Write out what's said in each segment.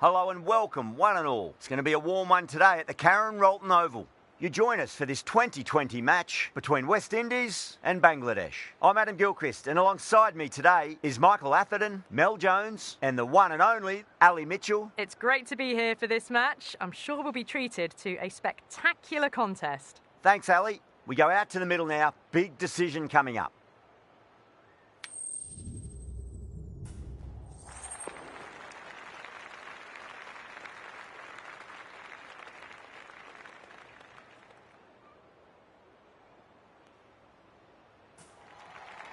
Hello and welcome, one and all. It's going to be a warm one today at the Karen Rolton Oval. You join us for this 2020 match between West Indies and Bangladesh. I'm Adam Gilchrist, and alongside me today is Michael Atherton, Mel Jones, and the one and only Ali Mitchell. It's great to be here for this match. I'm sure we'll be treated to a spectacular contest. Thanks, Ali. We go out to the middle now. Big decision coming up.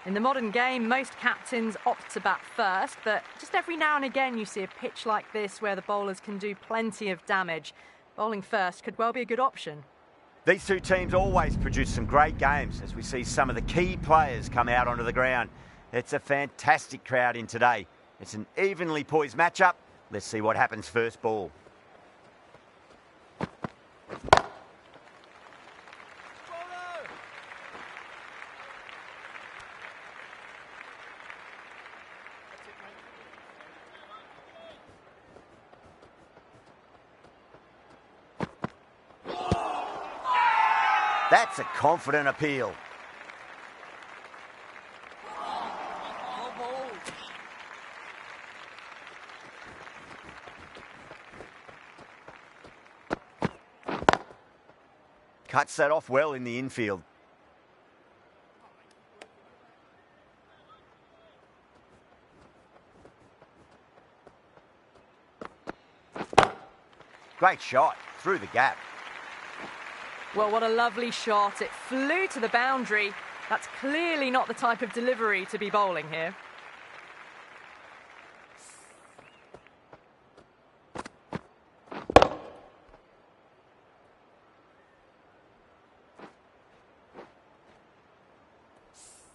In the modern game, most captains opt to bat first, but just every now and again you see a pitch like this where the bowlers can do plenty of damage. Bowling first could well be a good option. These two teams always produce some great games as we see some of the key players come out onto the ground. It's a fantastic crowd in today. It's an evenly poised matchup. Let's see what happens first ball. That's a confident appeal. Cuts that off well in the infield. Great shot through the gap. Well, what a lovely shot. It flew to the boundary. That's clearly not the type of delivery to be bowling here.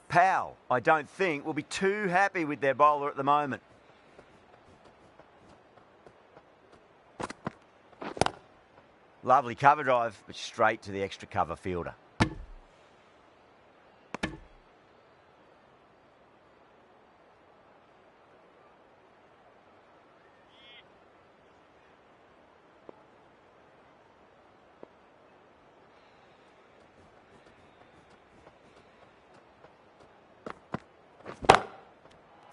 Powell, I don't think, will be too happy with their bowler at the moment. Lovely cover drive, but straight to the extra cover fielder.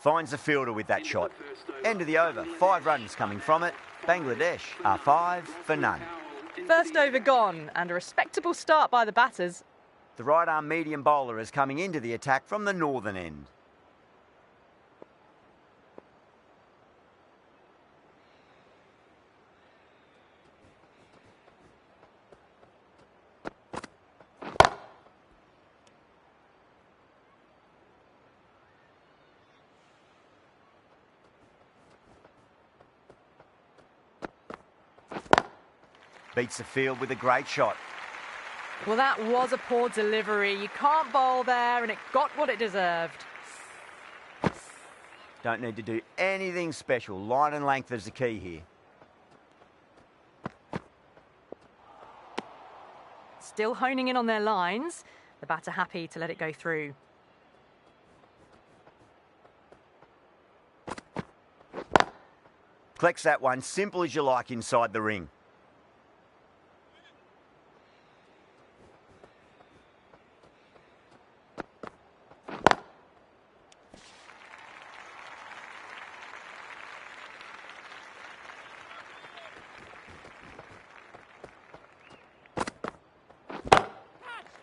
Finds the fielder with that shot. End of the over, 5 runs coming from it. Bangladesh are 5 for none. First over gone, and a respectable start by the batters. The right-arm medium bowler is coming into the attack from the northern end. Beats the field with a great shot. Well, that was a poor delivery. You can't bowl there, and it got what it deserved. Don't need to do anything special. Line and length is the key here. Still honing in on their lines. The batter happy to let it go through. Collects that one, simple as you like inside the ring.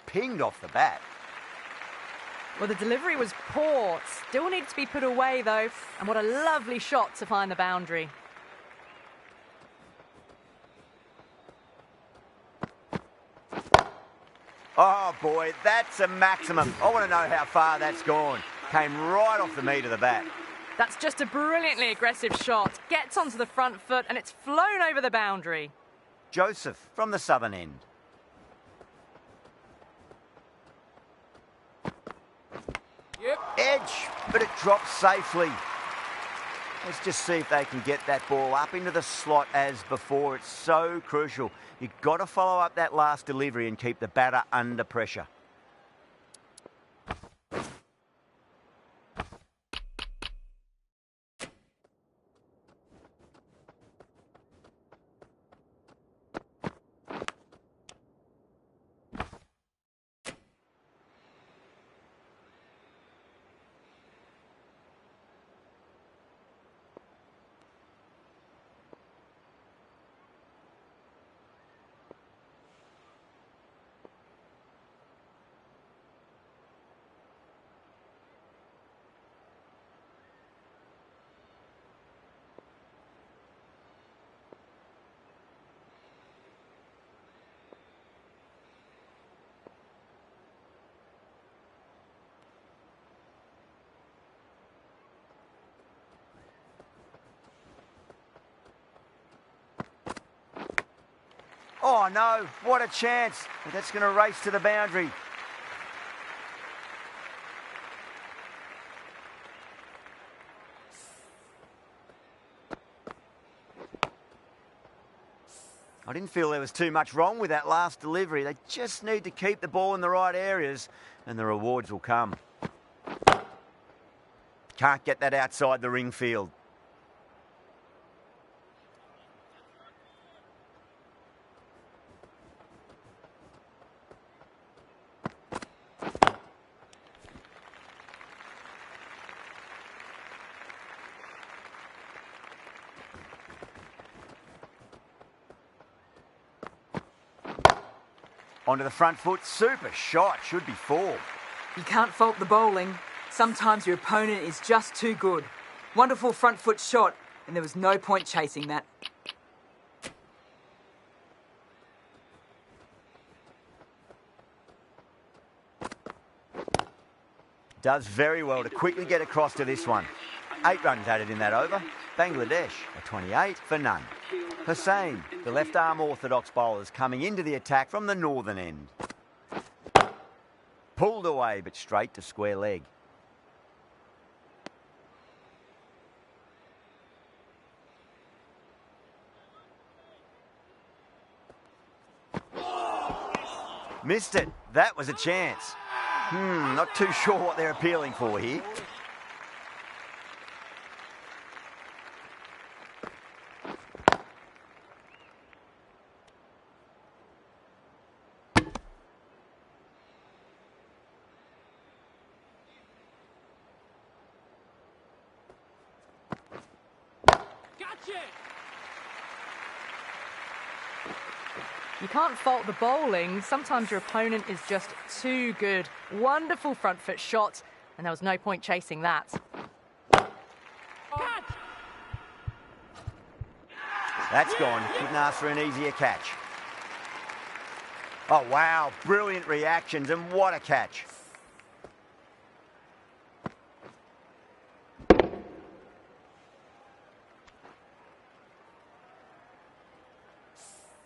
Pinged off the bat. Well, the delivery was poor. Still needs to be put away, though. And what a lovely shot to find the boundary. Oh, boy, that's a maximum. I want to know how far that's gone. Came right off the meat of the bat. That's just a brilliantly aggressive shot. Gets onto the front foot, and it's flown over the boundary. Joseph from the southern end. Edge, but it drops safely. Let's just see if they can get that ball up into the slot as before. It's so crucial. You've got to follow up that last delivery and keep the batter under pressure. Oh no, what a chance. That's going to race to the boundary. I didn't feel there was too much wrong with that last delivery. They just need to keep the ball in the right areas and the rewards will come. Can't get that outside the ring field. Onto the front foot, super shot, should be 4. You can't fault the bowling. Sometimes your opponent is just too good. Wonderful front foot shot, and there was no point chasing that. Does very well to quickly get across to this one. 8 runs added in that over. Bangladesh a 28 for none. Hussain, the left-arm orthodox bowlers coming into the attack from the northern end. Pulled away, but straight to square leg. Missed it. That was a chance. Not too sure what they're appealing for here. You can't fault the bowling. Sometimes your opponent is just too good. Wonderful front foot shot, and there was no point chasing that. That's gone. Couldn't ask for an easier catch. Oh, wow. Brilliant reactions, and what a catch.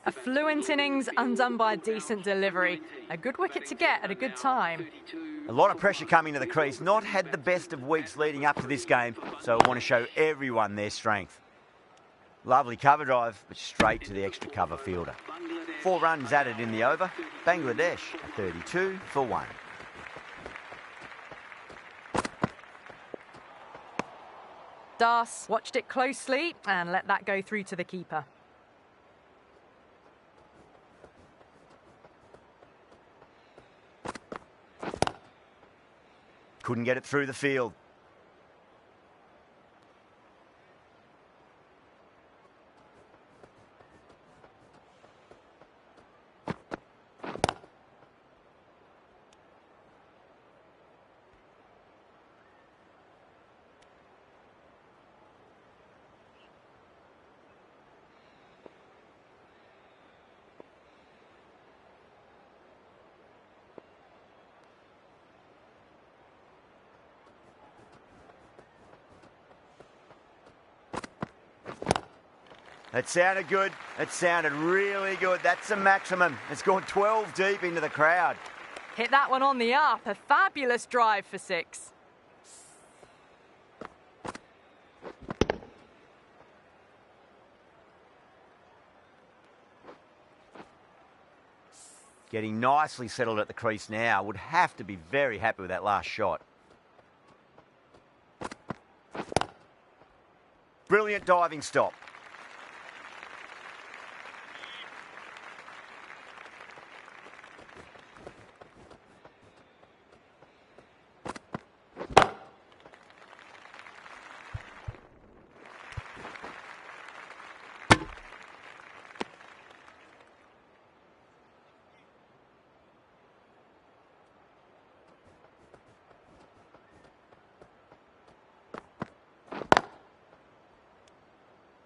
A fluent innings undone by a decent delivery. A good wicket to get at a good time. A lot of pressure coming to the crease. Not had the best of weeks leading up to this game, so I want to show everyone their strength. Lovely cover drive, but straight to the extra cover fielder. 4 runs added in the over. Bangladesh a 32 for 1. Das watched it closely and let that go through to the keeper. Couldn't get it through the field. It sounded good. It sounded really good. That's the maximum. It's gone 12 deep into the crowd. Hit that one on the up. A fabulous drive for 6. Getting nicely settled at the crease now. Would have to be very happy with that last shot. Brilliant diving stop.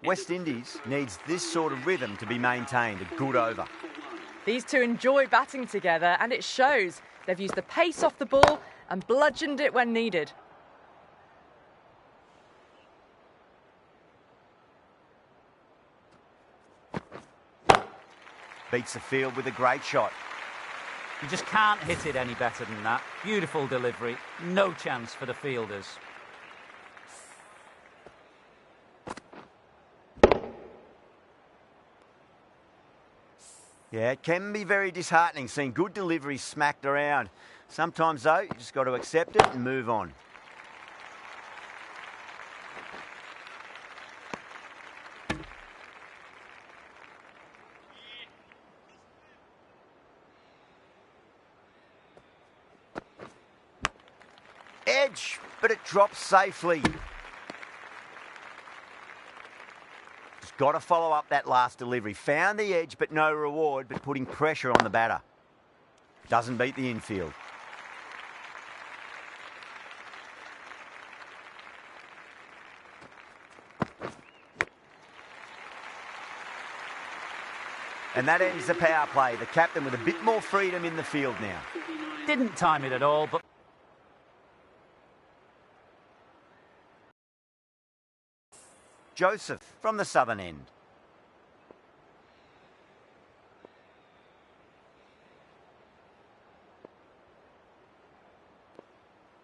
West Indies needs this sort of rhythm to be maintained. A good over. These two enjoy batting together, and it shows. They've used the pace off the ball and bludgeoned it when needed. Beats the field with a great shot. You just can't hit it any better than that. Beautiful delivery. No chance for the fielders. Yeah, it can be very disheartening seeing good deliveries smacked around. Sometimes, though, you just got to accept it and move on. Edge, but it drops safely. Just got to follow up that last delivery. Found the edge, but no reward, but putting pressure on the batter. Doesn't beat the infield. And that ends the power play. The captain with a bit more freedom in the field now. Didn't time it at all, but... Joseph from the southern end.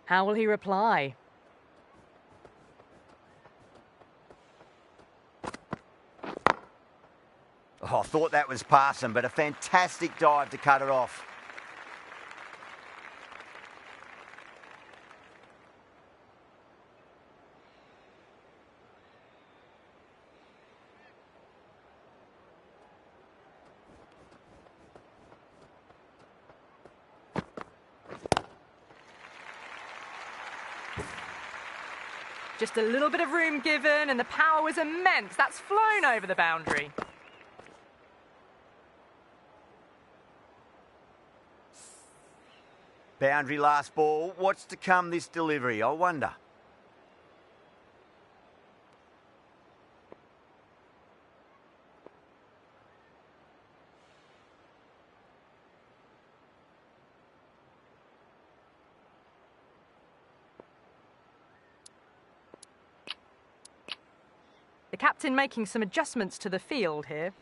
How will he reply? Oh, I thought that was passing, but a fantastic dive to cut it off. Just a little bit of room given, and the power was immense. That's flown over the boundary. Boundary last ball. What's to come this delivery, I wonder? The captain making some adjustments to the field here.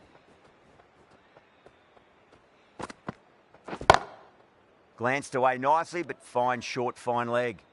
Glanced away nicely, but fine short, fine leg.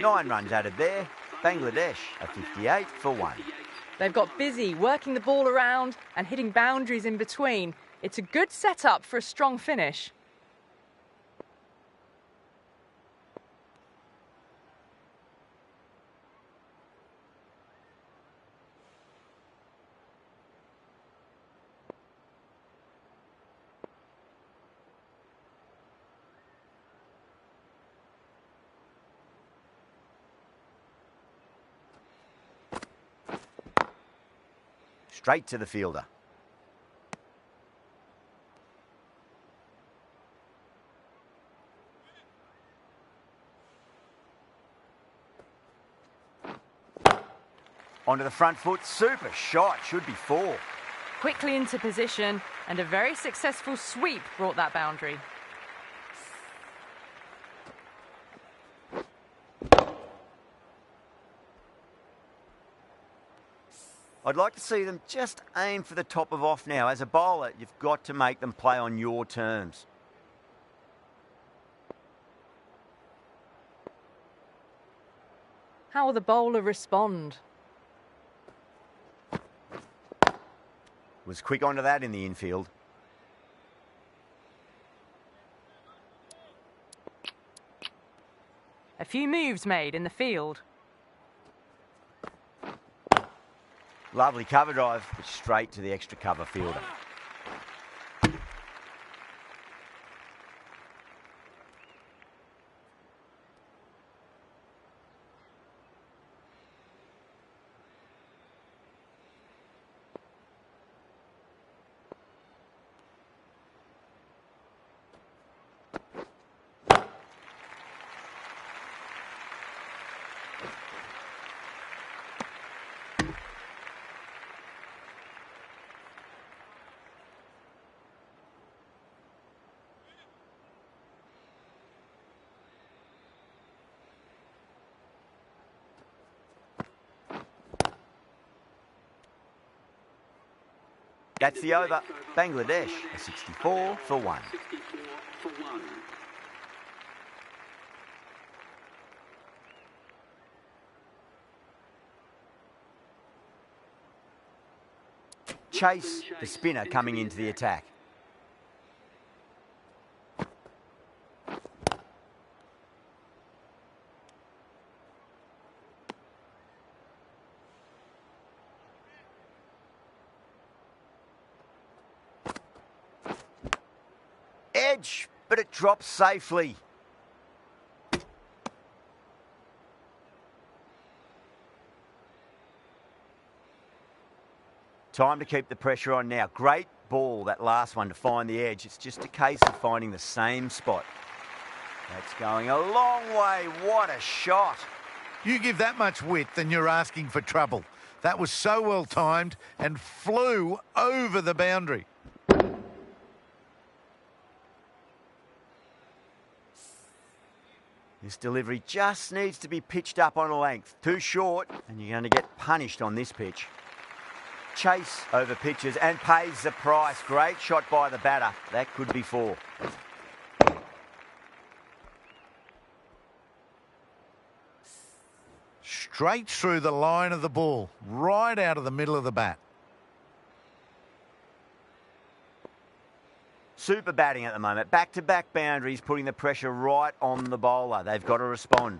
Nine runs added there. Bangladesh a 58 for 1. They've got busy working the ball around and hitting boundaries in between. It's a good setup for a strong finish. Straight to the fielder. Onto the front foot. Super shot. Should be 4. Quickly into position, and a very successful sweep brought that boundary. I'd like to see them just aim for the top of off now. As a bowler, you've got to make them play on your terms. How will the bowler respond? Was quick onto that in the infield. A few moves made in the field. Lovely cover drive, but straight to the extra cover fielder. That's the over. Bangladesh, a 64 for 1. Chase, the spinner, coming into the attack. Edge, but it drops safely. Time to keep the pressure on now. Great ball, that last one, to find the edge. It's just a case of finding the same spot. That's going a long way. What a shot. You give that much width and you're asking for trouble. That was so well timed and flew over the boundary. This delivery just needs to be pitched up on a length. Too short, and you're going to get punished on this pitch. Chase over pitches and pays the price. Great shot by the batter. That could be 4. Straight through the line of the ball, right out of the middle of the bat. Super batting at the moment. Back-to-back boundaries, putting the pressure right on the bowler. They've got to respond.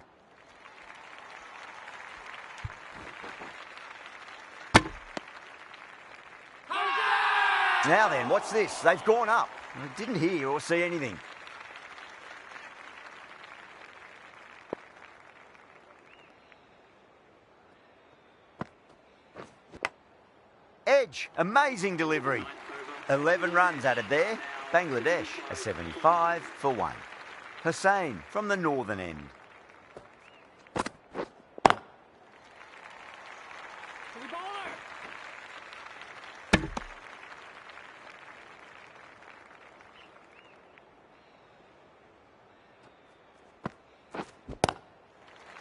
Now then, what's this? They've gone up. I didn't hear or see anything. Edge, amazing delivery. 11 runs added there. Bangladesh, a 75 for 1. Hussain from the northern end.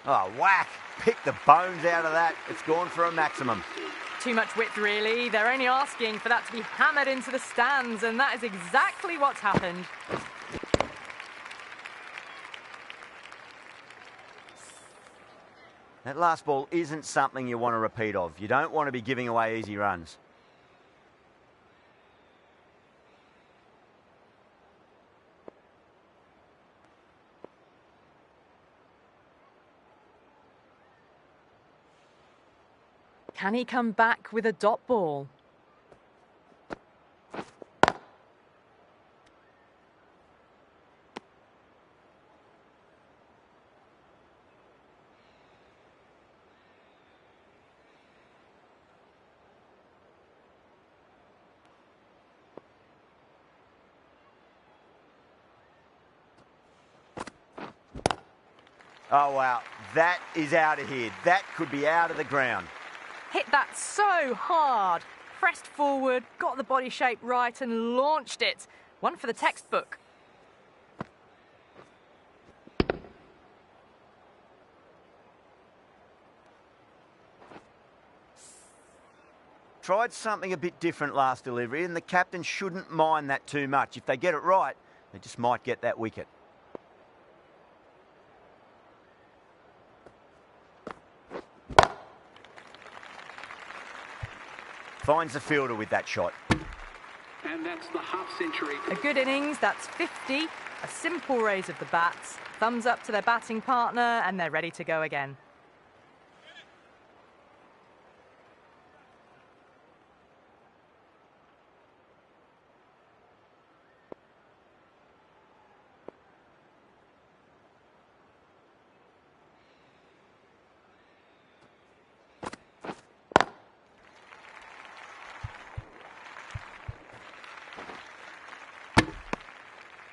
Oh, whack. Pick the bones out of that. It's gone for a maximum. Too much width, really. They're only asking for that to be hammered into the stands, and that is exactly what's happened. That last ball isn't something you want to repeat of. You don't want to be giving away easy runs. Can he come back with a dot ball? Oh, wow. That is out of here. That could be out of the ground. Hit that so hard. Pressed forward, got the body shape right and launched it. One for the textbook. tried something a bit different last delivery, and the captain shouldn't mind that too much. If they get it right, they just might get that wicket. Finds the fielder with that shot. And that's the half century. A good innings, that's 50. A simple raise of the bats. Thumbs up to their batting partner, and they're ready to go again.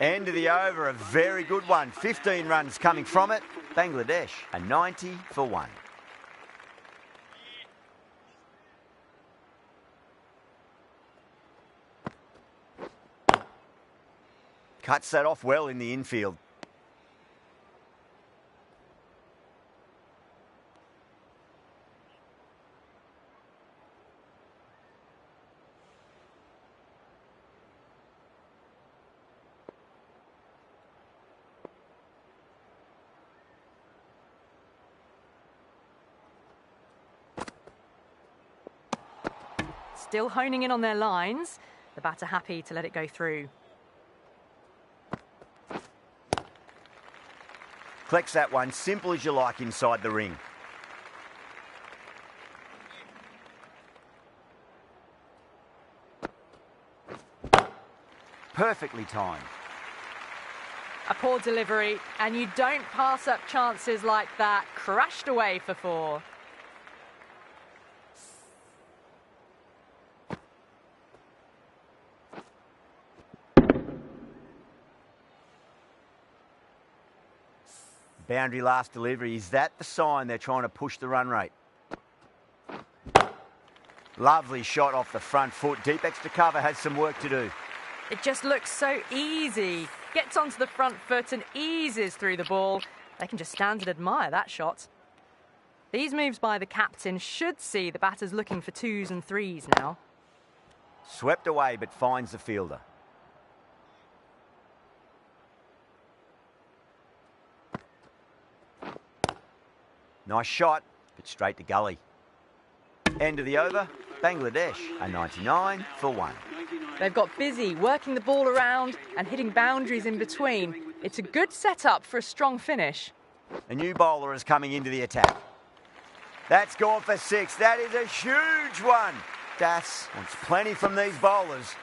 End of the over, a very good one. 15 runs coming from it. Bangladesh, a 90 for 1. Cuts that off well in the infield. Still honing in on their lines. The batter happy to let it go through. Collects that one, simple as you like inside the ring. Perfectly timed. A poor delivery, and you don't pass up chances like that. Crashed away for 4. Boundary last delivery. Is that the sign they're trying to push the run rate? Lovely shot off the front foot. Deep extra cover has some work to do. It just looks so easy. Gets onto the front foot and eases through the ball. They can just stand and admire that shot. These moves by the captain should see the batters looking for 2s and 3s now. Swept away but finds the fielder. Nice shot, but straight to gully. End of the over, Bangladesh, a 99 for 1. They've got busy working the ball around and hitting boundaries in between. It's a good setup for a strong finish. A new bowler is coming into the attack. That's gone for 6. That is a huge one. Das wants plenty from these bowlers.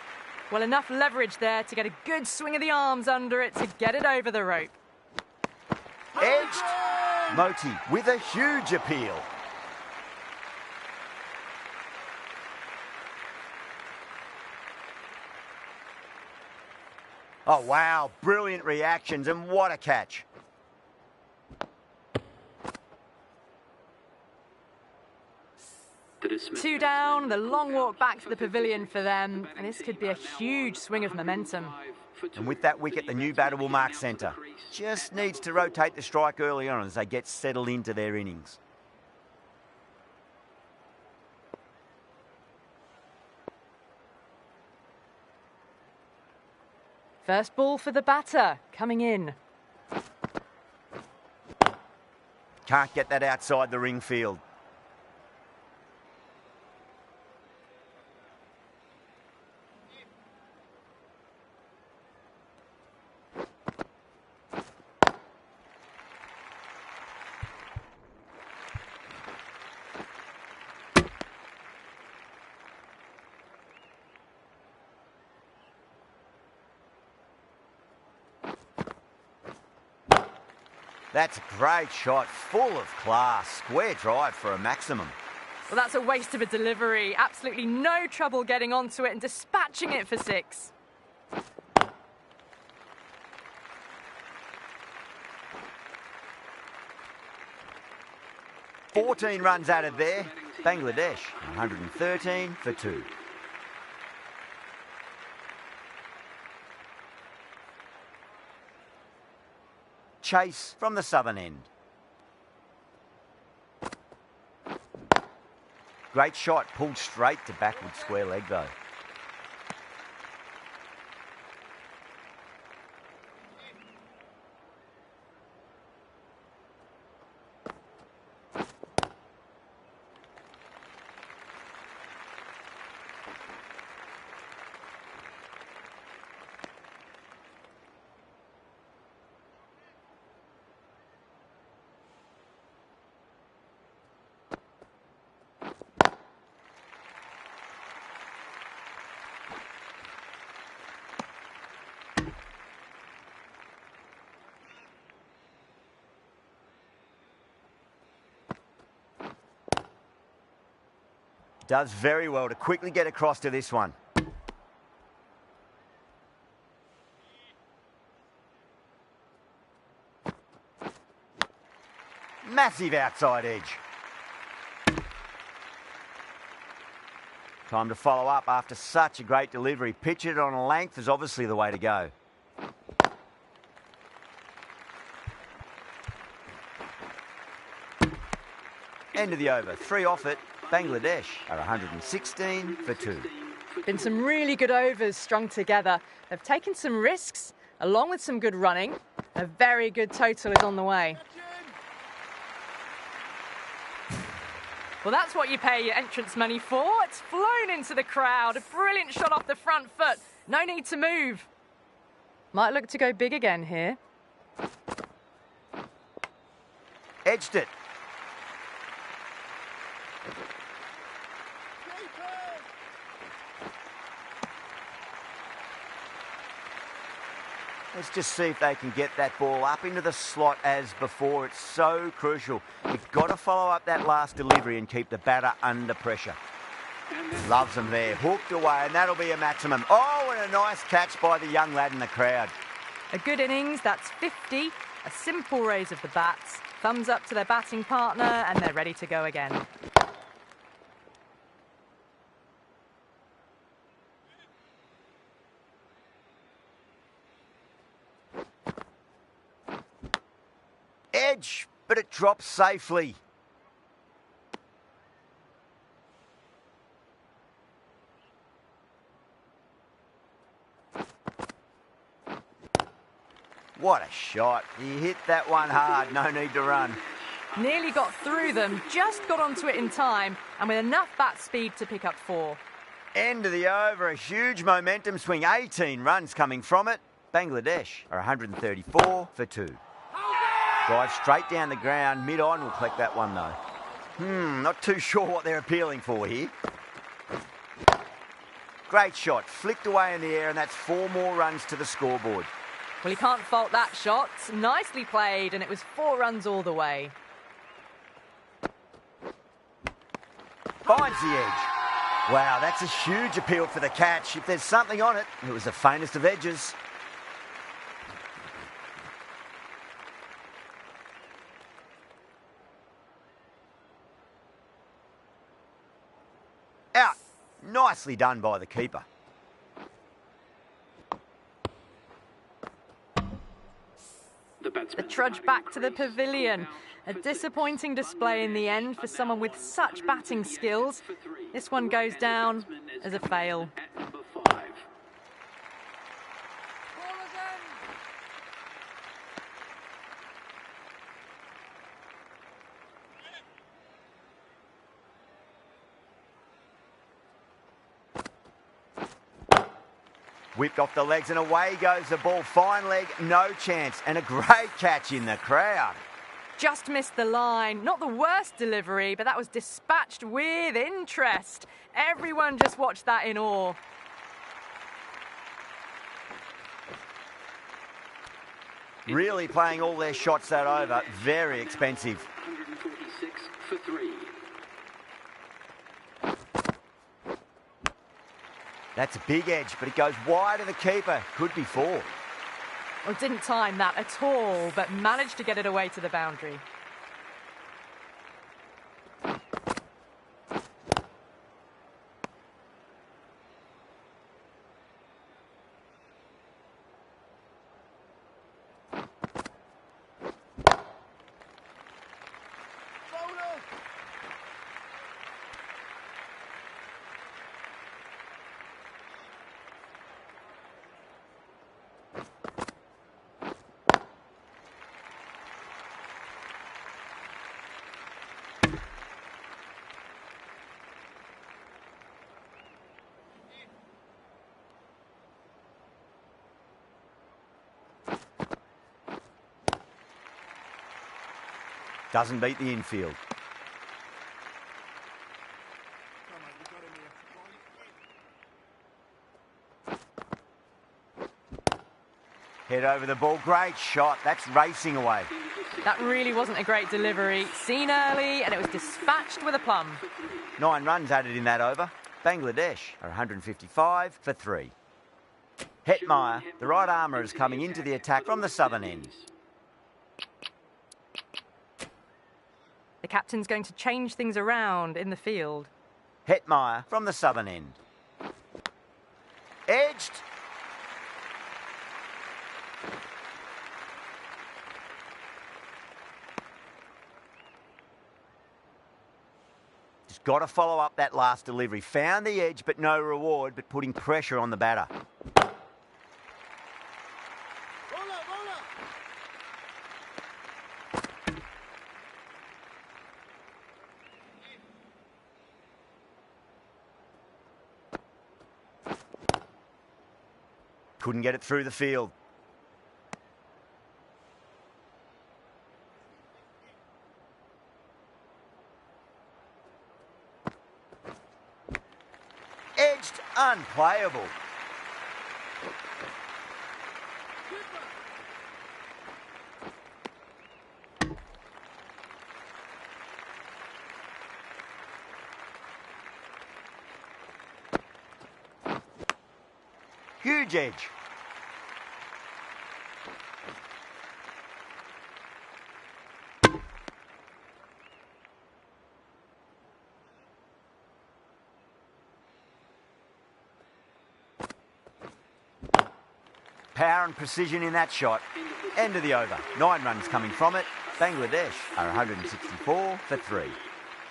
Well, enough leverage there to get a good swing of the arms under it to get it over the rope. Edged. Moti with a huge appeal. Oh, wow. Brilliant reactions, and what a catch. Two down, the long walk back to the pavilion for them, and this could be a huge swing of momentum. And with that wicket, the new batter will mark centre. Just needs to rotate the strike early on as they get settled into their innings. First ball for the batter, coming in. Can't get that outside the ring field. That's a great shot, full of class. Square drive for a maximum. Well, that's a waste of a delivery. Absolutely no trouble getting onto it and dispatching it for 6. "14 runs out of there. Bangladesh, 113 for 2. Chase from the southern end. Great shot, pulled straight to backward square leg though. Does very well to quickly get across to this one. Massive outside edge. Time to follow up after such a great delivery. Pitch it on a length is obviously the way to go. End of the over. 3 off it. Bangladesh are 116 for 2. Been some really good overs strung together. They've taken some risks, along with some good running. A very good total is on the way. Well, that's what you pay your entrance money for. It's flown into the crowd. A brilliant shot off the front foot. No need to move. Might look to go big again here. Edged it. Let's just see if they can get that ball up into the slot as before. It's so crucial. You've got to follow up that last delivery and keep the batter under pressure. Loves them there. Hooked away, and that'll be a maximum. Oh, and a nice catch by the young lad in the crowd. A good innings, that's 50. A simple raise of the bats. Thumbs up to their batting partner, and they're ready to go again. Edge, but it drops safely. What a shot. He hit that one hard, no need to run. Nearly got through them, just got onto it in time, and with enough bat speed to pick up 4. End of the over, a huge momentum swing, 18 runs coming from it. Bangladesh are 134 for 2. Drive straight down the ground, mid-on, will collect that one though. Not too sure what they're appealing for here. Great shot, flicked away in the air, and that's 4 more runs to the scoreboard. Well, you can't fault that shot. Nicely played, and it was 4 runs all the way. Finds the edge. Wow, that's a huge appeal for the catch. If there's something on it, it was the faintest of edges. Out. Nicely done by the keeper. The trudge back to the pavilion. A disappointing display in the end for someone with such batting skills. This one goes down as a fail. Whipped off the legs and away goes the ball. Fine leg, no chance. And a great catch in the crowd. Just missed the line. Not the worst delivery, but that was dispatched with interest. Everyone just watched that in awe. Really playing all their shots that over. Very expensive. 146 for 3. That's a big edge, but it goes wide of the keeper. Could be 4. Well, didn't time that at all, but managed to get it away to the boundary. Doesn't beat the infield. Head over the ball. Great shot. That's racing away. That really wasn't a great delivery. Seen early, and it was dispatched with a plum. 9 runs added in that over. Bangladesh are 155 for 3. Hetmeyer, the right armour, is coming into the attack from the southern end. The captain's going to change things around in the field. Hetmeyer from the southern end. Edged. Just got to follow up that last delivery. Found the edge, but no reward, but putting pressure on the batter. Couldn't get it through the field. Edged, unplayable. Huge edge. Power and precision in that shot. End of the over. 9 runs coming from it. Bangladesh are 164 for 3.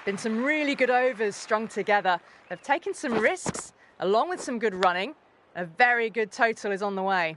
Been some really good overs strung together. They've taken some risks, along with some good running. A very good total is on the way.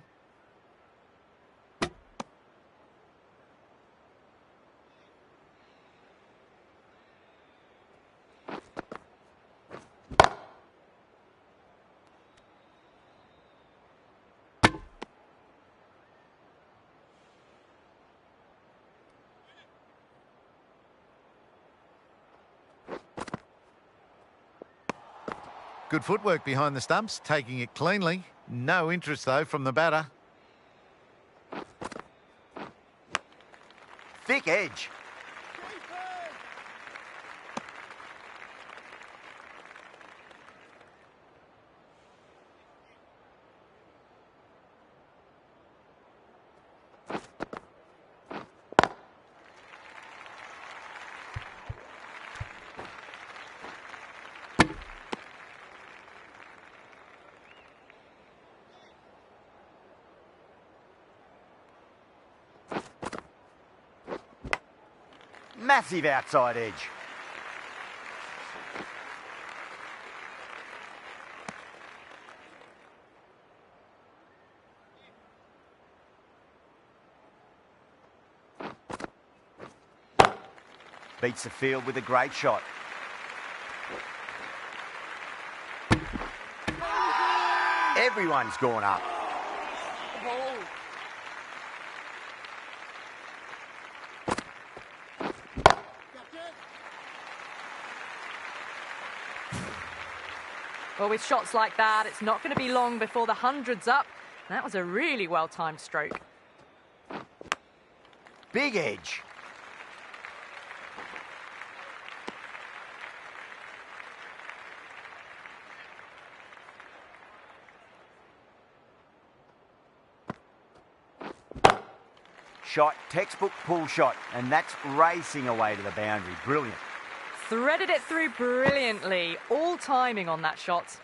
Good footwork behind the stumps, taking it cleanly. No interest, though, from the batter. Thick edge. Massive outside edge. Beats the field with a great shot. Everyone's gone up. Well, with shots like that, it's not going to be long before the 100's up. That was a really well-timed stroke. Big edge. Shot, textbook pull shot, and that's racing away to the boundary. Brilliant. Threaded it through brilliantly. All timing on that shot.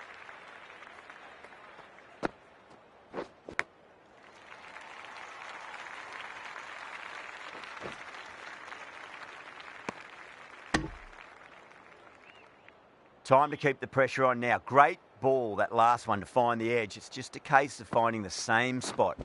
Time to keep the pressure on now. Great ball, that last one, to find the edge. It's just a case of finding the same spot.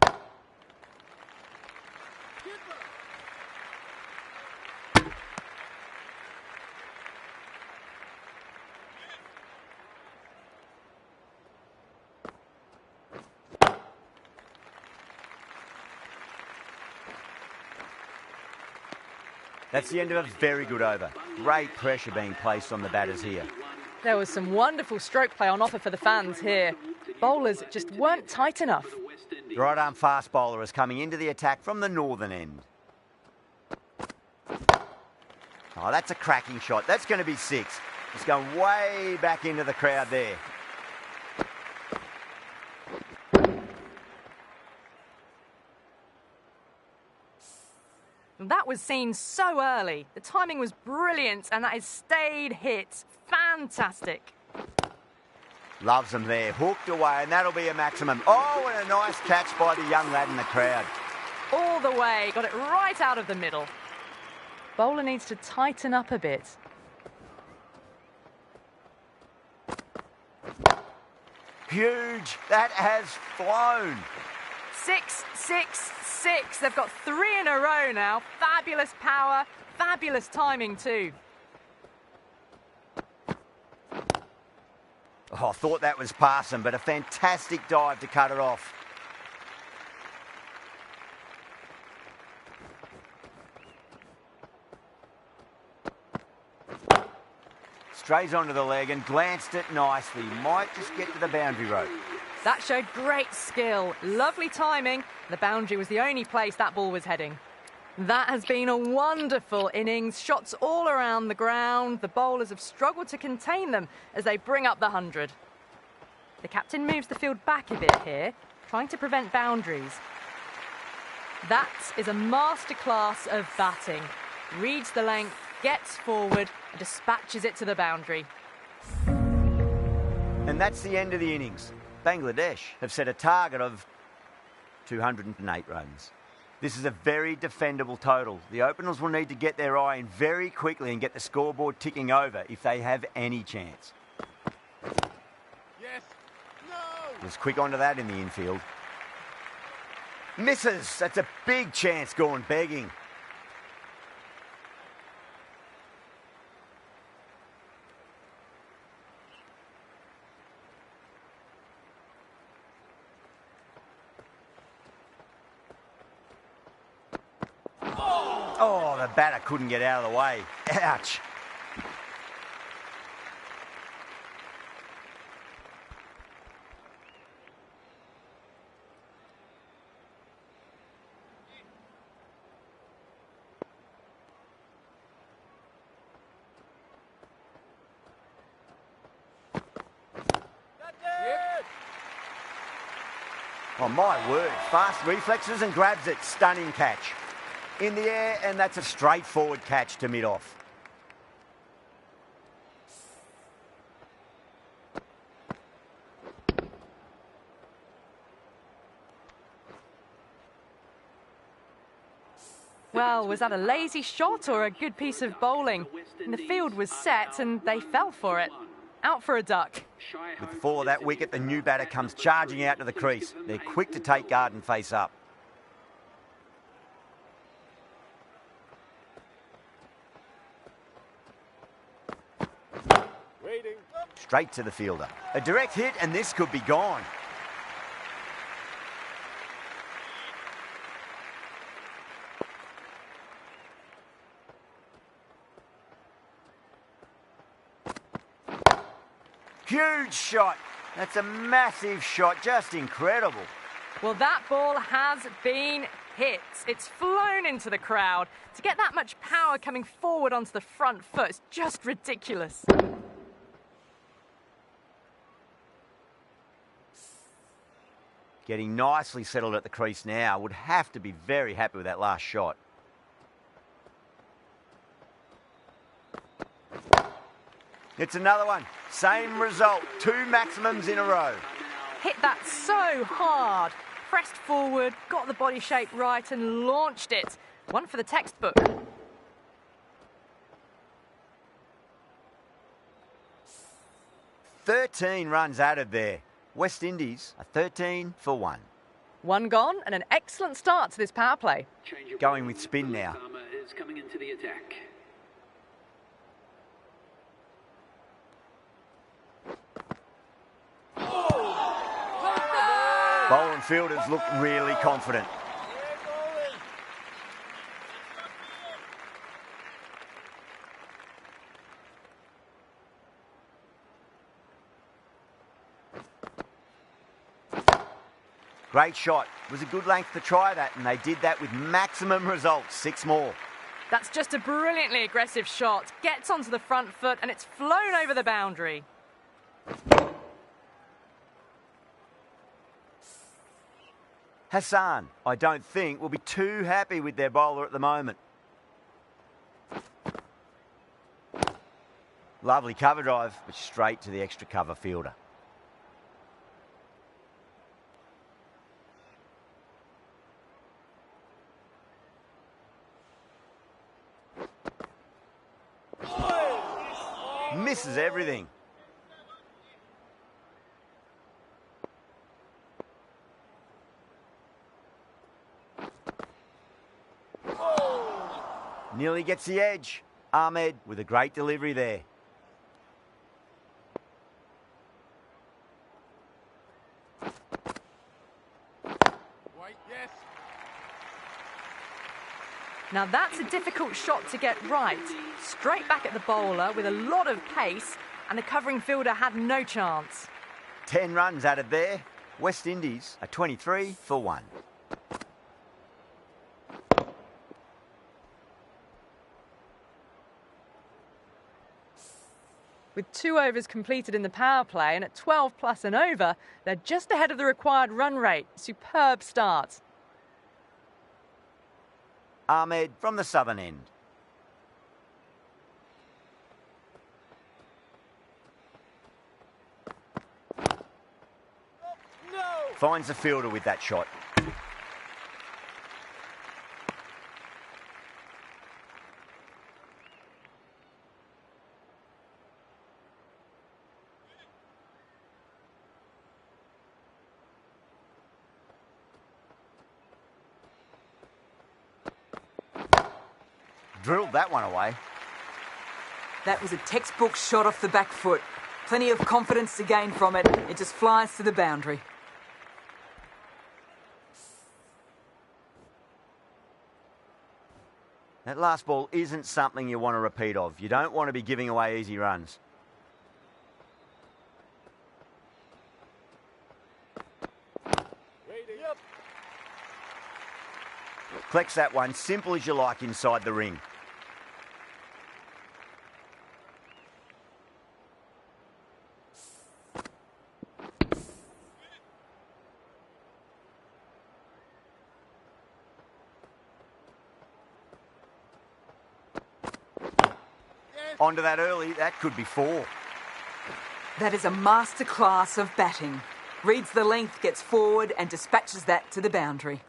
That's the end of a very good over. Great pressure being placed on the batters here. There was some wonderful stroke play on offer for the fans here. Bowlers just weren't tight enough. The right-arm fast bowler is coming into the attack from the northern end. Oh, that's a cracking shot. That's going to be 6. It's going way back into the crowd there. That was seen so early. The timing was brilliant, and that has stayed hit. Fantastic. Loves them there. Hooked away, and that'll be a maximum. Oh, and a nice catch by the young lad in the crowd. All the way. Got it right out of the middle. Bowler needs to tighten up a bit. Huge. That has flown. 6, 6, 6. They've got 3 in a row now. Fabulous power, fabulous timing too. Oh, I thought that was passing, but a fantastic dive to cut it off. Strays onto the leg and glanced it nicely. Might just get to the boundary rope. That showed great skill, lovely timing. The boundary was the only place that ball was heading. That has been a wonderful innings. Shots all around the ground. The bowlers have struggled to contain them as they bring up the 100. The captain moves the field back a bit here, trying to prevent boundaries. That is a masterclass of batting. Reads the length, gets forward and dispatches it to the boundary. And that's the end of the innings. Bangladesh have set a target of 208 runs. This is a very defendable total. The openers will need to get their eye in very quickly and get the scoreboard ticking over if they have any chance. Yes. No. Was quick onto that in the infield. Misses. That's a big chance gone begging. Oh, the batter couldn't get out of the way. Ouch. Oh, my word. Fast reflexes and grabs it. Stunning catch. In the air, and that's a straightforward catch to mid-off. Well, was that a lazy shot or a good piece of bowling? And the field was set and they fell for it. Out for a duck. With the fall of that wicket, the new batter comes charging out to the crease. They're quick to take guard and face up. Straight to the fielder. A direct hit and this could be gone. Huge shot. That's a massive shot. Just incredible. Well, that ball has been hit. It's flown into the crowd. To get that much power coming forward onto the front foot is just ridiculous. Getting nicely settled at the crease now. Would have to be very happy with that last shot. It's another one. Same result. 2 maximums in a row. Hit that so hard. Pressed forward, got the body shape right and launched it. One for the textbook. "13 runs added there. West Indies are 13 for 1. One gone and an excellent start to this power play. Going with spin now. Is coming into the attack. Bowling fielders look really confident. Great shot. It was a good length to try that, and they did that with maximum results. 6 more. That's just a brilliantly aggressive shot. Gets onto the front foot and it's flown over the boundary. Hassan, I don't think, will be too happy with their bowler at the moment. Lovely cover drive, but straight to the extra cover fielder. Misses everything. Nearly gets the edge. Ahmed with a great delivery there. Now that's a difficult shot to get right. Straight back at the bowler with a lot of pace, and the covering fielder had no chance. 10 runs added there. West Indies are 23 for 1. With 2 overs completed in the power play and at 12 plus and over, they're just ahead of the required run rate. Superb start. Ahmed from the southern end. Finds the fielder with that shot. Drilled that one away. That was a textbook shot off the back foot. Plenty of confidence to gain from it. It just flies to the boundary. That last ball isn't something you want to repeat of. You don't want to be giving away easy runs. Collects that one, simple as you like, inside the ring. Onto that early, that could be 4. That is a masterclass of batting. Reads the length, gets forward and dispatches that to the boundary.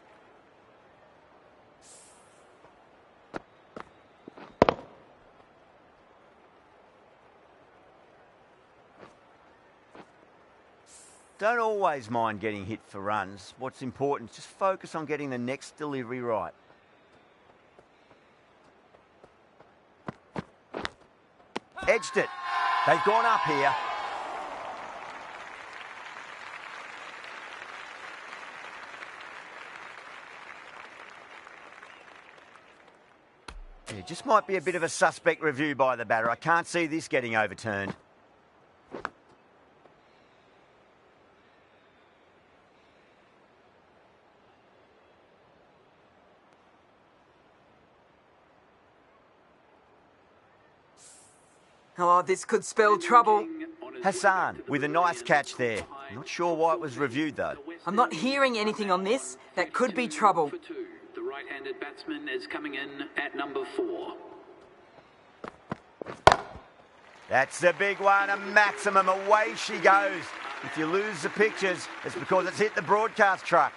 Don't always mind getting hit for runs. What's important is just focus on getting the next delivery right. Edged it. They've gone up here. Yeah, just might be a bit of a suspect review by the batter. I can't see this getting overturned. Oh, this could spell trouble. Hassan with a nice catch there. Not sure why it was reviewed though. I'm not hearing anything on this. That could be trouble. The right-handed batsman is coming in at number 4. That's the big one, a maximum. Away she goes. If you lose the pictures, it's because it's hit the broadcast truck.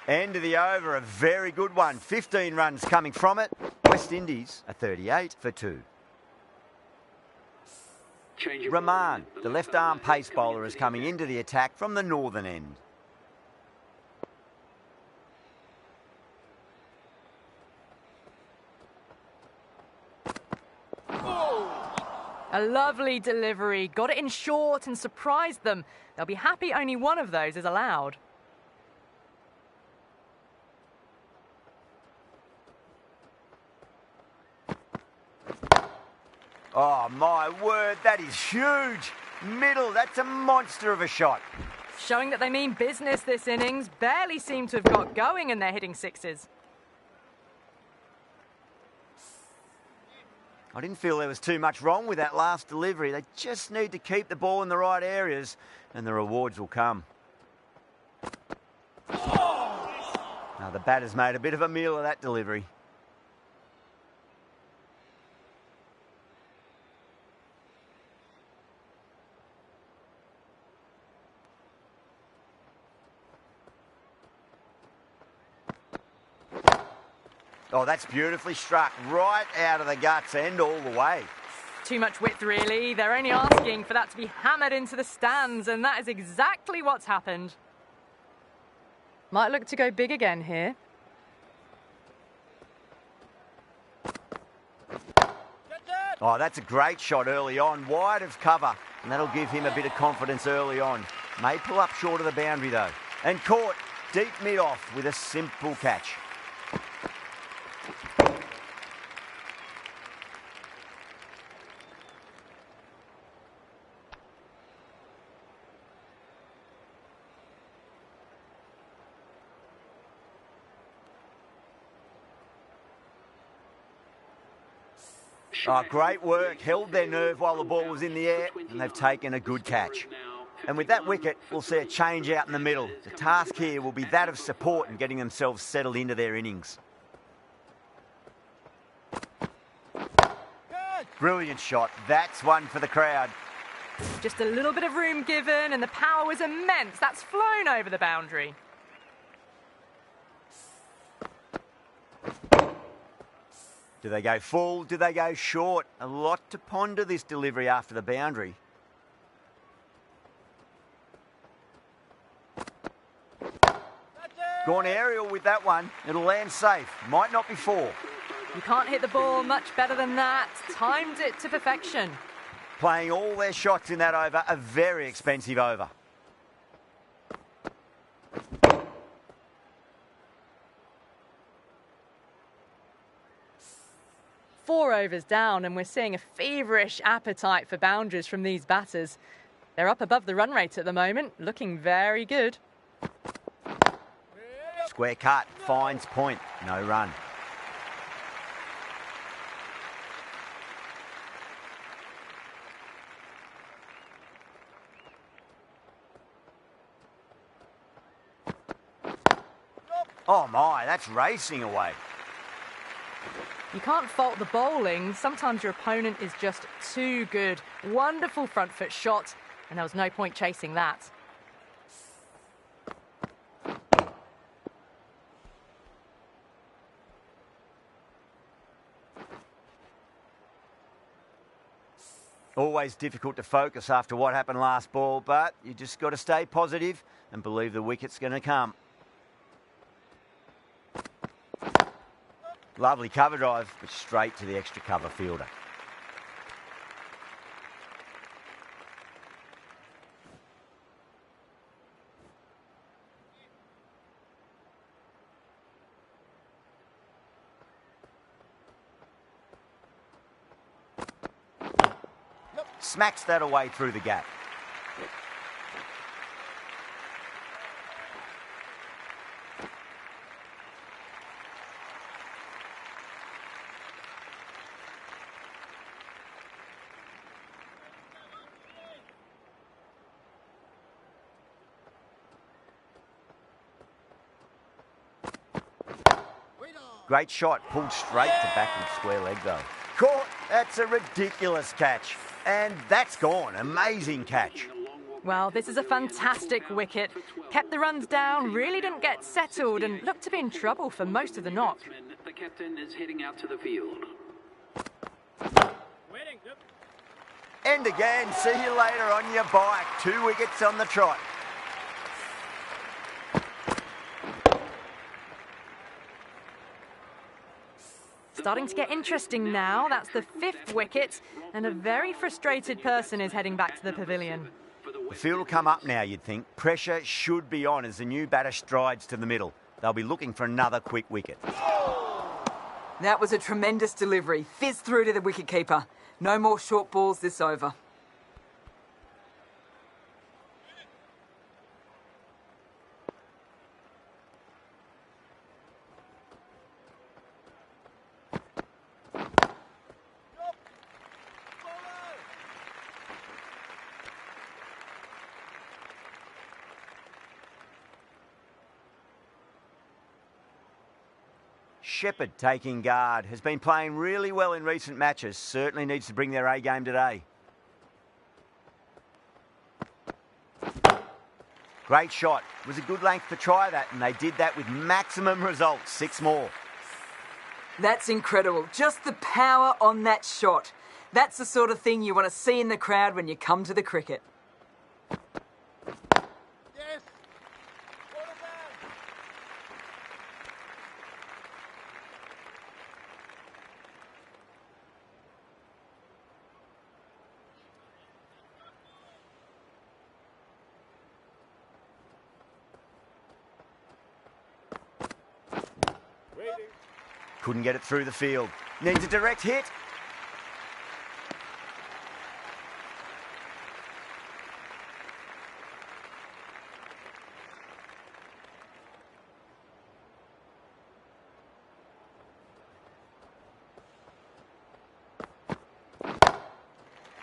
End of the over, a very good one. 15 runs coming from it. West Indies are 38 for 2. Rahman, the left-arm pace bowler, is coming into the attack from the northern end. A lovely delivery. Got it in short and surprised them. They'll be happy only one of those is allowed. Oh, my word, that is huge. Middle, that's a monster of a shot. Showing that they mean business this innings. Barely seem to have got going and they're hitting sixes. I didn't feel there was too much wrong with that last delivery. They just need to keep the ball in the right areas and the rewards will come. Now the batter's made a bit of a meal of that delivery. Oh, that's beautifully struck. Right out of the guts and all the way. Too much width, really. They're only asking for that to be hammered into the stands, and that is exactly what's happened. Might look to go big again here. Oh, that's a great shot early on, wide of cover, and that'll give him a bit of confidence early on. May pull up short of the boundary, though. And caught deep mid-off with a simple catch. Oh, great work. Held their nerve while the ball was in the air, and they've taken a good catch. And with that wicket, we'll see a change out in the middle. The task here will be that of support and getting themselves settled into their innings. Brilliant shot. That's one for the crowd. Just a little bit of room given, and the power was immense. That's flown over the boundary. Do they go full? Do they go short? A lot to ponder this delivery after the boundary. Gone aerial with that one. It'll land safe. Might not be four. You can't hit the ball much better than that. Timed it to perfection. Playing all their shots in that over, a very expensive over. Four overs down, and we're seeing a feverish appetite for boundaries from these batters. They're up above the run rate at the moment, looking very good. Square cut, finds point, no run. Oh my, that's racing away. You can't fault the bowling. Sometimes your opponent is just too good. Wonderful front foot shot, and there was no point chasing that. Always difficult to focus after what happened last ball, but you just got to stay positive and believe the wicket's going to come. Lovely cover drive, but straight to the extra cover fielder. Smacks that away through the gap. Great shot, pulled straight to backward square leg though. Caught, that's a ridiculous catch. And that's gone, amazing catch. Well, this is a fantastic wicket. Kept the runs down, really didn't get settled and looked to be in trouble for most of the knock. The captain is heading out to the field. And again, see you later on your bike. 2 wickets on the trot. Starting to get interesting now. That's the 5th wicket, and a very frustrated person is heading back to the pavilion. The field will come up now, you'd think. Pressure should be on as the new batter strides to the middle. They'll be looking for another quick wicket. That was a tremendous delivery. Fizzed through to the wicketkeeper. No more short balls this over. Shepherd taking guard. Has been playing really well in recent matches. Certainly needs to bring their A game today. Great shot. It was a good length to try that, and they did that with maximum results. 6 more. That's incredible. Just the power on that shot. That's the sort of thing you want to see in the crowd when you come to the cricket. Yes. Couldn't get it through the field. Needs a direct hit.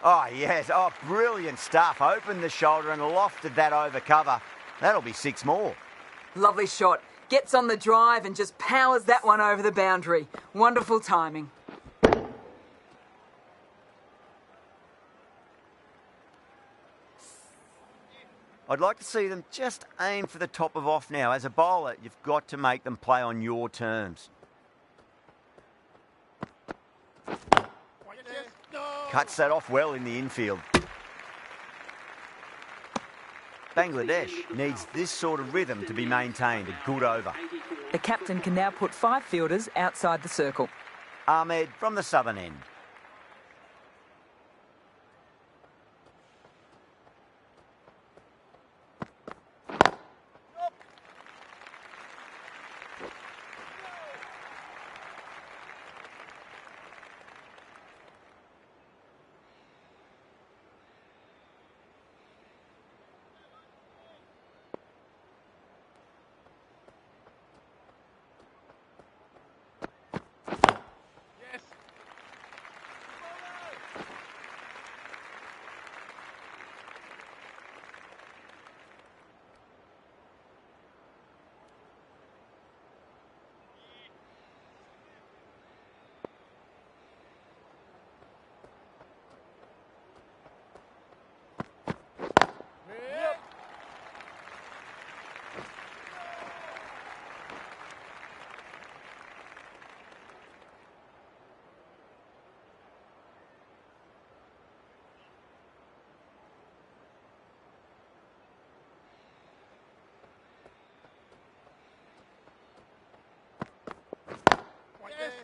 Oh, yes. Oh, brilliant stuff. Opened the shoulder and lofted that over cover. That'll be 6 more. Lovely shot. Gets on the drive and just powers that one over the boundary. Wonderful timing. I'd like to see them just aim for the top of off now. As a bowler, you've got to make them play on your terms. Cuts that off well in the infield. Bangladesh needs this sort of rhythm to be maintained. A good over. The captain can now put 5 fielders outside the circle. Ahmed from the southern end.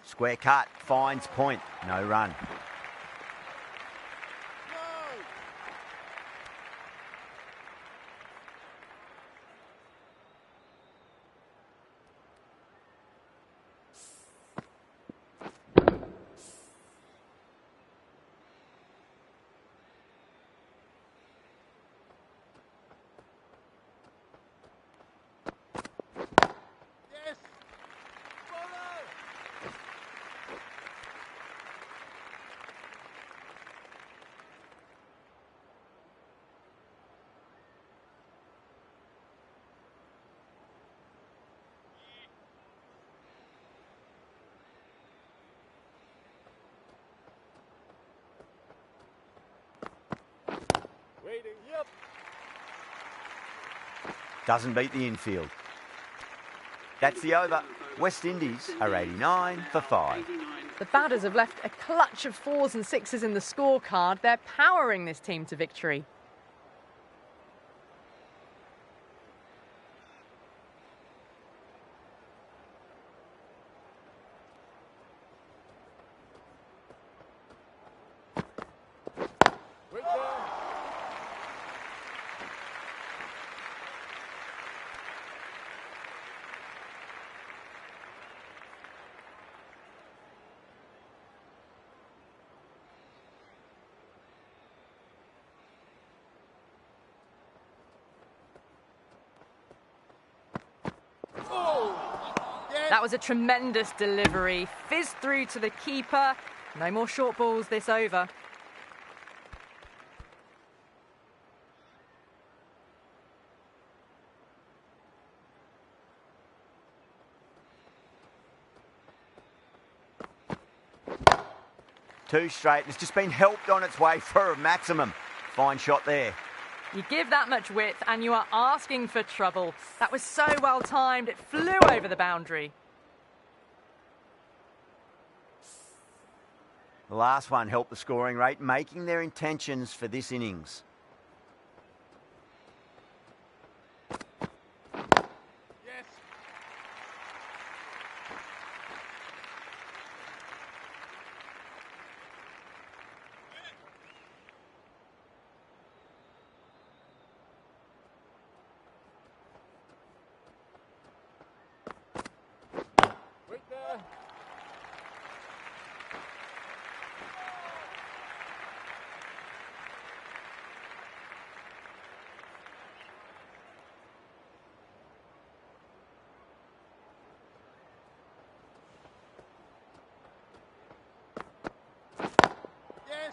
Square cut, finds point, no run. Doesn't beat the infield. That's the over. West Indies are 89 for 5. The batters have left a clutch of 4s and 6s in the scorecard. They're powering this team to victory. That was a tremendous delivery. Fizzed through to the keeper. No more short balls this over. Two straight. It's just been helped on its way for a maximum. Fine shot there. You give that much width and you are asking for trouble. That was so well timed, it flew over the boundary. The last one helped the scoring rate, making their intentions for this innings.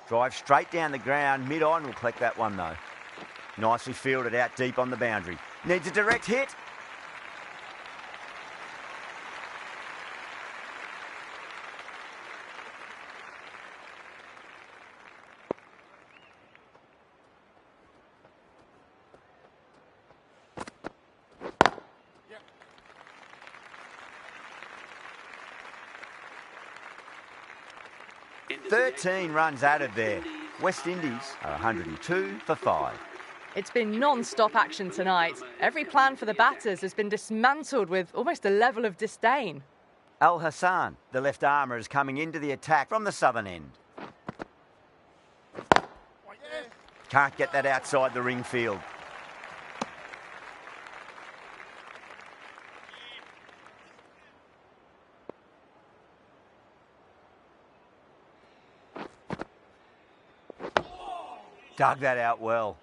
Drive straight down the ground. Mid-on will collect that one, though. Nicely fielded out deep on the boundary. Needs a direct hit. Into the 13 runs added there. West Indies are 102 for 5. It's been non-stop action tonight. Every plan for the batters has been dismantled with almost a level of disdain. Al Hassan, the left armour, is coming into the attack from the southern end. Can't get that outside the ring field. Dug that out well.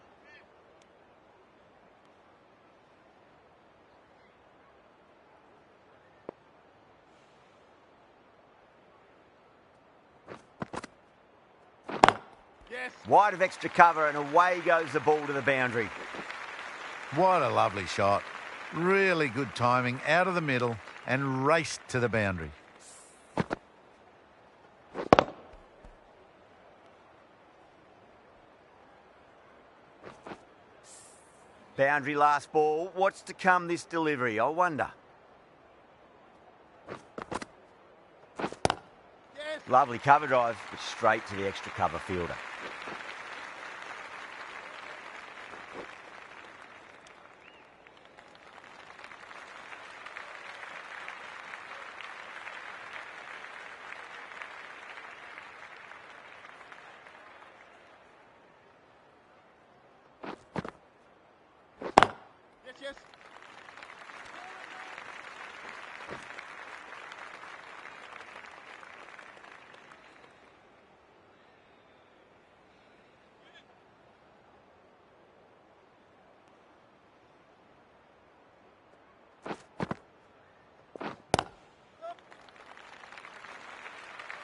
Wide of extra cover and away goes the ball to the boundary. What a lovely shot. Really good timing, out of the middle and raced to the boundary. Boundary last ball. What's to come this delivery? I wonder. Lovely cover drive, but straight to the extra cover fielder.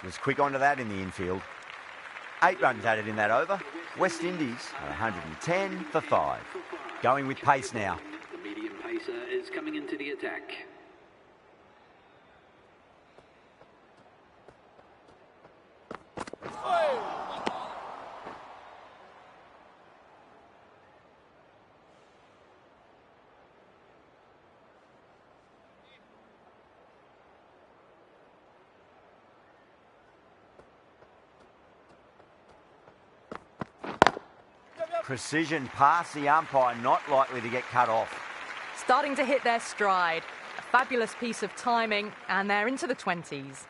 Was quick onto that in the infield. 8 runs added in that over. West Indies are 110 for 5. Going with pace now. The medium pacer is coming into the attack. Precision past the umpire, not likely to get cut off. Starting to hit their stride. A fabulous piece of timing, and they're into the 20s.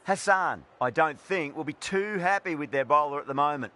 Hassan, I don't think, will be too happy with their bowler at the moment.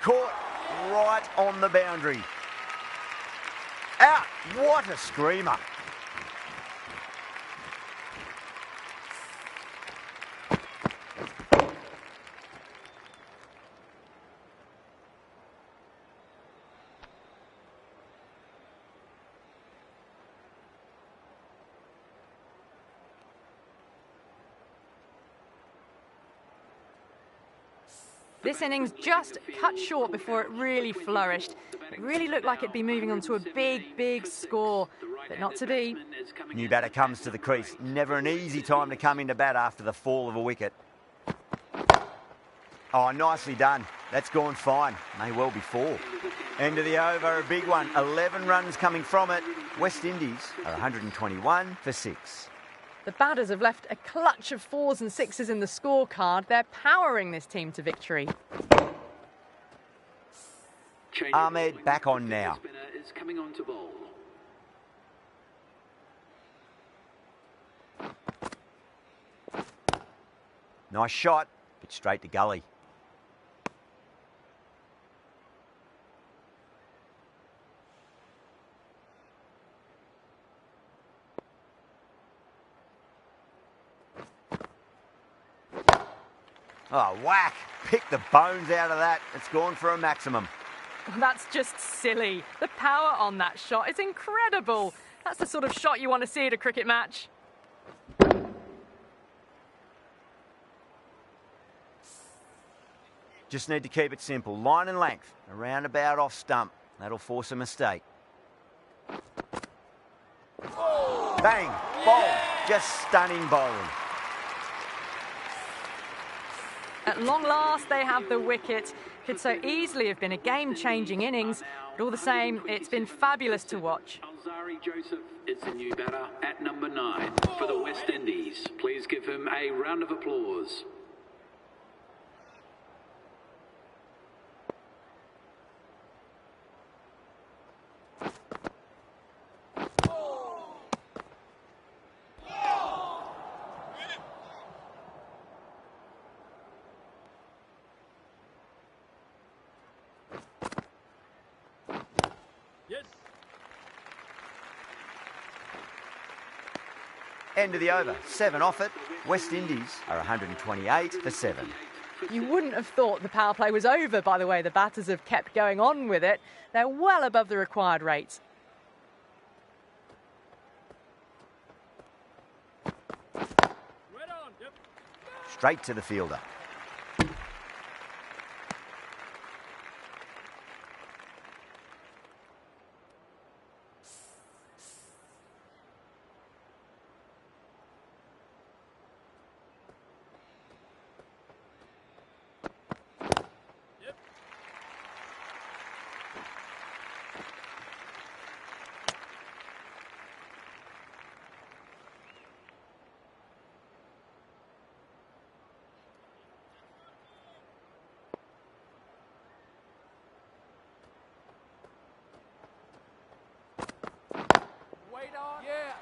Caught right on the boundary. Out. What a screamer. This innings just cut short before it really flourished. It really looked like it'd be moving on to a big, big score, but not to be. New batter comes to the crease. Never an easy time to come into bat after the fall of a wicket. Oh, nicely done. That's gone fine. May well be 4. End of the over, a big one. 11 runs coming from it. West Indies are 121 for 6. The batters have left a clutch of 4s and 6s in the scorecard. They're powering this team to victory. Ahmed back on now. Is coming on to bowl. Nice shot, but straight to gully. Oh, whack. Pick the bones out of that. It's gone for a maximum. That's just silly. The power on that shot is incredible. That's the sort of shot you want to see at a cricket match. Just need to keep it simple. Line and length. Around about off stump. That'll force a mistake. Bang. Bowl. Just stunning bowling. At long last, they have the wicket. Could so easily have been a game-changing innings, but all the same, it's been fabulous to watch. Alzari Joseph is the new batter at number 9 for the West Indies. Please give him a round of applause. End of the over. 7 off it. West Indies are 128 for 7. You wouldn't have thought the power play was over by the way the batters have kept going on with it. They're well above the required rates. Straight to the fielder. Yeah.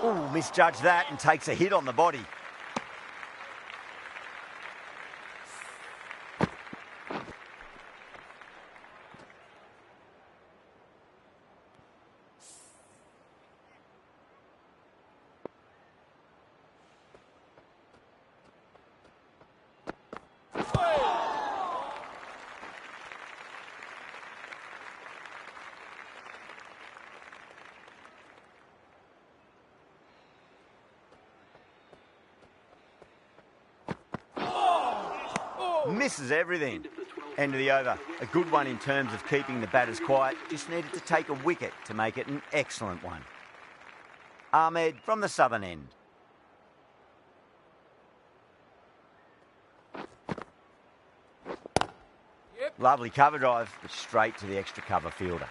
Ooh, misjudged that and takes a hit on the body. Misses everything. End of the over. A good one in terms of keeping the batters quiet. Just needed to take a wicket to make it an excellent one. Ahmed from the southern end. Lovely cover drive, but straight to the extra cover fielder.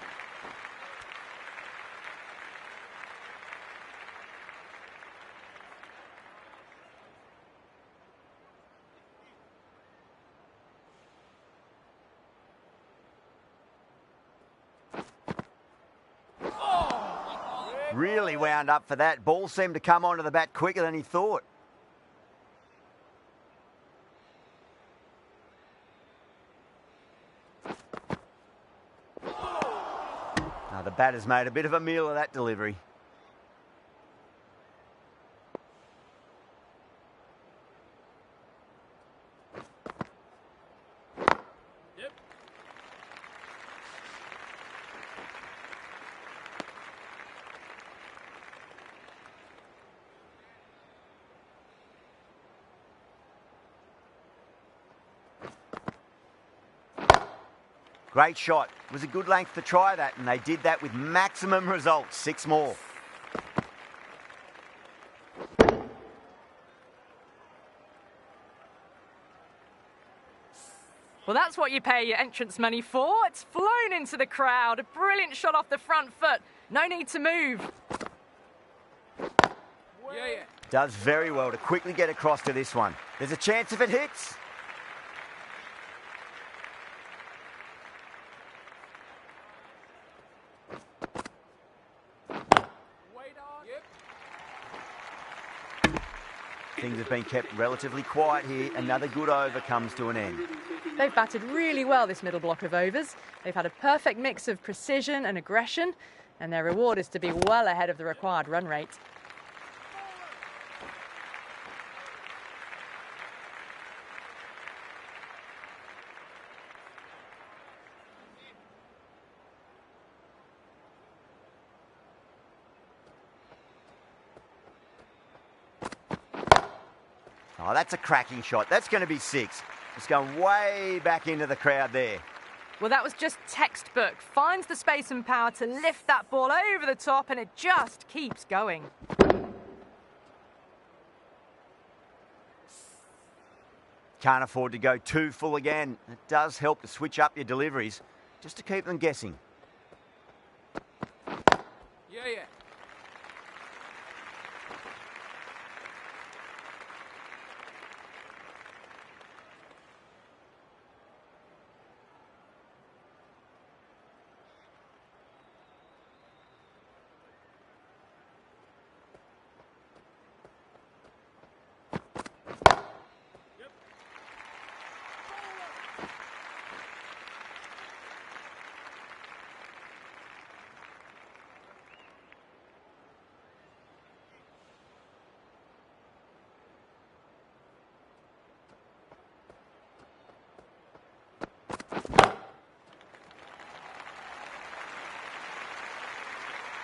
Really wound up for that. Ball seemed to come onto the bat quicker than he thought. Now the batter's made a bit of a meal of that delivery. Great shot. It was a good length to try that, and they did that with maximum results. 6 more. Well, that's what you pay your entrance money for. It's flown into the crowd. A brilliant shot off the front foot. No need to move. Does very well to quickly get across to this one. There's a chance if it hits. Things have been kept relatively quiet here. Another good over comes to an end. They've batted really well this middle block of overs. They've had a perfect mix of precision and aggression, and their reward is to be well ahead of the required run rate. Oh, that's a cracking shot. That's going to be 6. It's going way back into the crowd there. Well, that was just textbook. Finds the space and power to lift that ball over the top, and it just keeps going. Can't afford to go too full again. It does help to switch up your deliveries, just to keep them guessing.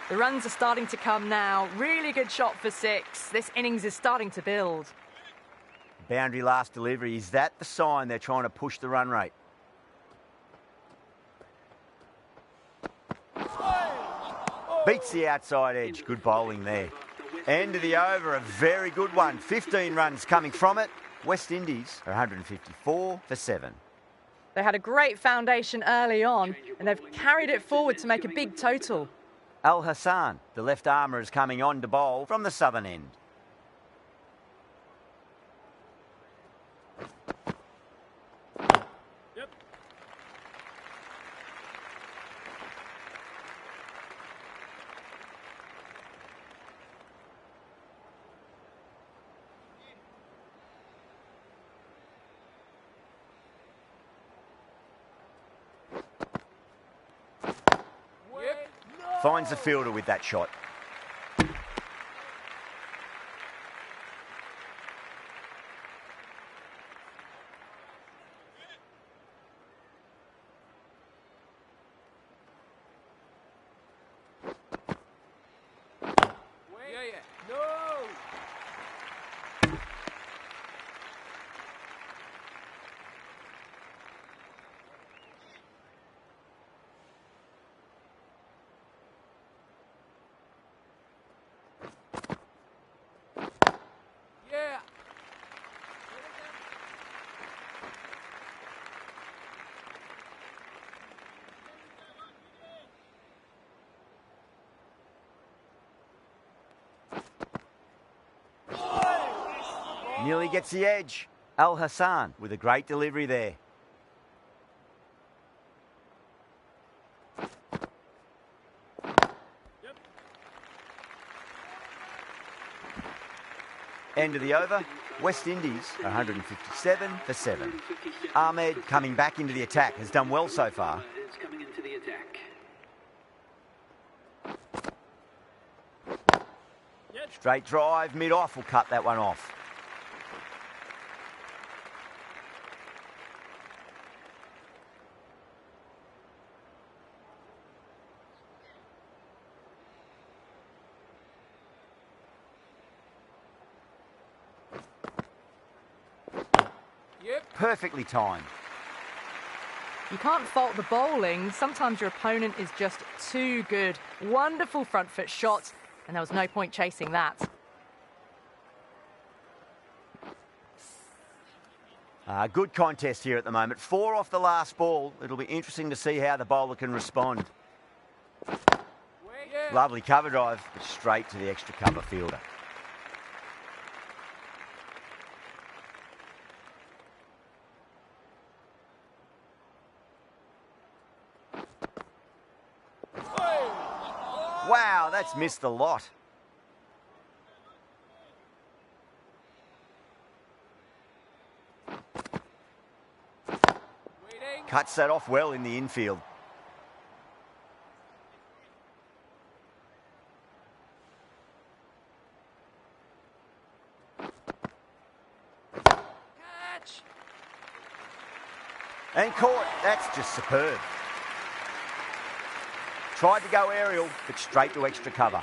The runs are starting to come now. Really good shot for 6. This innings is starting to build. Boundary last delivery. Is that the sign they're trying to push the run rate? Beats the outside edge. Good bowling there. End of the over. A very good one. 15 runs coming from it. West Indies are 154 for 7. They had a great foundation early on, and they've carried it forward to make a big total. Al Hassan, the left armour, is coming on to bowl from the southern end. Finds the fielder with that shot. Nearly gets the edge. Al Hassan with a great delivery there. End of the over. West Indies 157 for 7. Ahmed coming back into the attack has done well so far. Is coming into the attack. Straight drive, mid-off will cut that one off. Perfectly timed. You can't fault the bowling. Sometimes your opponent is just too good. Wonderful front foot shot, and there was no point chasing that. Good contest here at the moment. 4 off the last ball. It'll be interesting to see how the bowler can respond. Lovely cover drive, straight to the extra cover fielder. Wow, that's missed the lot. Cuts that off well in the infield. Catch! And caught. That's just superb. Tried to go aerial, but straight to extra cover.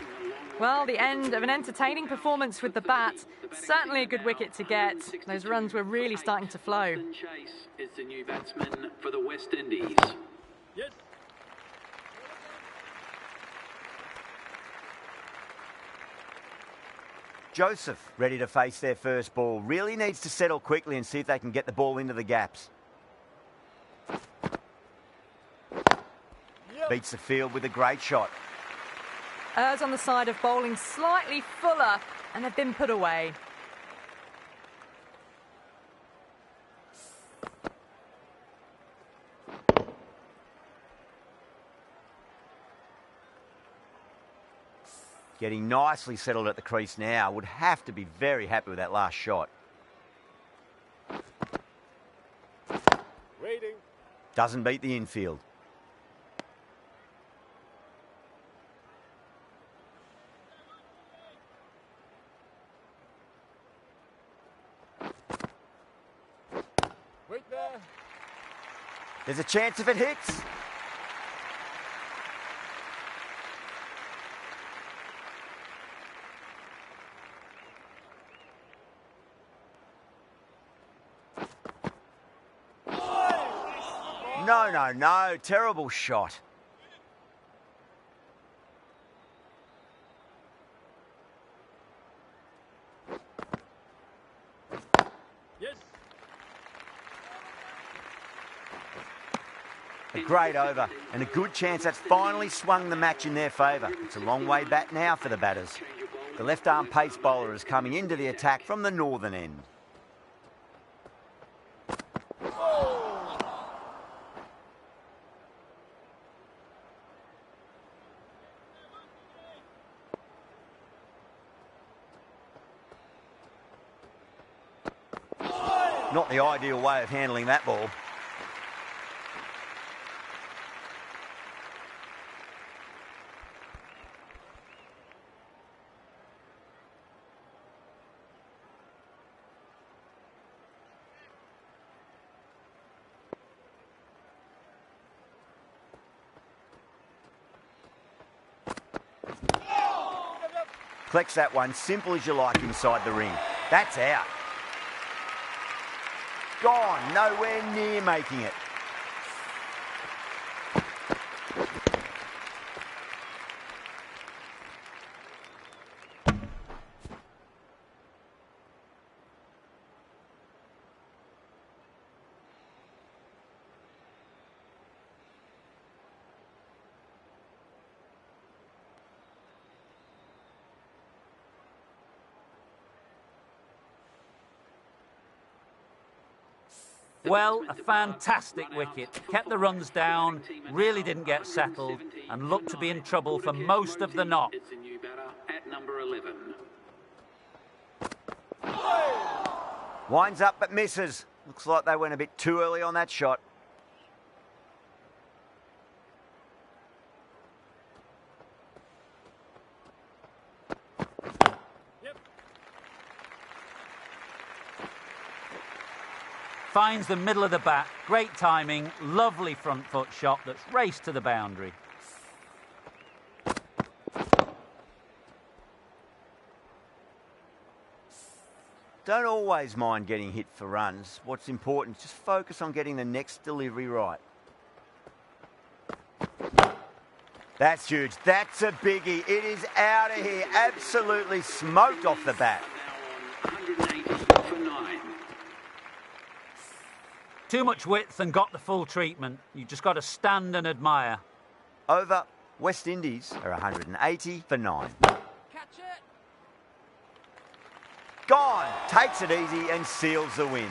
Well, the end of an entertaining performance with the bat. Certainly a good wicket to get. Those runs were really starting to flow. Chase is the new batsman for the West Indies. Yes. Joseph ready to face their first ball. Really needs to settle quickly and see if they can get the ball into the gaps. Beats the field with a great shot. Errs on the side of bowling slightly fuller, and they've been put away. Getting nicely settled at the crease now. Would have to be very happy with that last shot. Waiting. Doesn't beat the infield. Wait there. There's a chance if it hits. No. Terrible shot. Yes. A great over and a good chance that's finally swung the match in their favour. It's a long way back now for the batters. The left-arm pace bowler is coming into the attack from the northern end. Not the ideal way of handling that ball. Collects that one, simple as you like, inside the ring. That's out. Gone, nowhere near making it. Well, a fantastic wicket. Kept the runs down, really didn't get settled, and looked to be in trouble for most of the knock. It's a new batter at number 11. Winds up but misses. Looks like they went a bit too early on that shot. Finds the middle of the bat. Great timing. Lovely front foot shot that's raced to the boundary. Don't always mind getting hit for runs. What's important is just focus on getting the next delivery right. That's huge. That's a biggie. It is out of here. Absolutely smoked off the bat. Now on 180 for 9. Too much width and got the full treatment. You just got to stand and admire. Over. West Indies are 180 for 9. Catch it. Gone. Takes it easy and seals the win.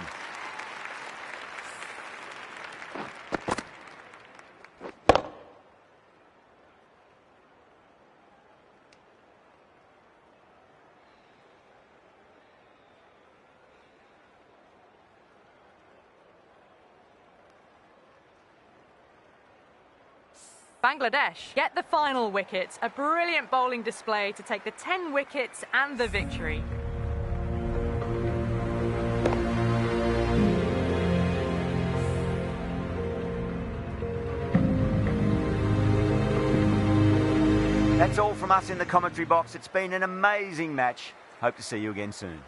Bangladesh get the final wicket. A brilliant bowling display to take the 10 wickets and the victory. That's all from us in the commentary box. It's been an amazing match. Hope to see you again soon.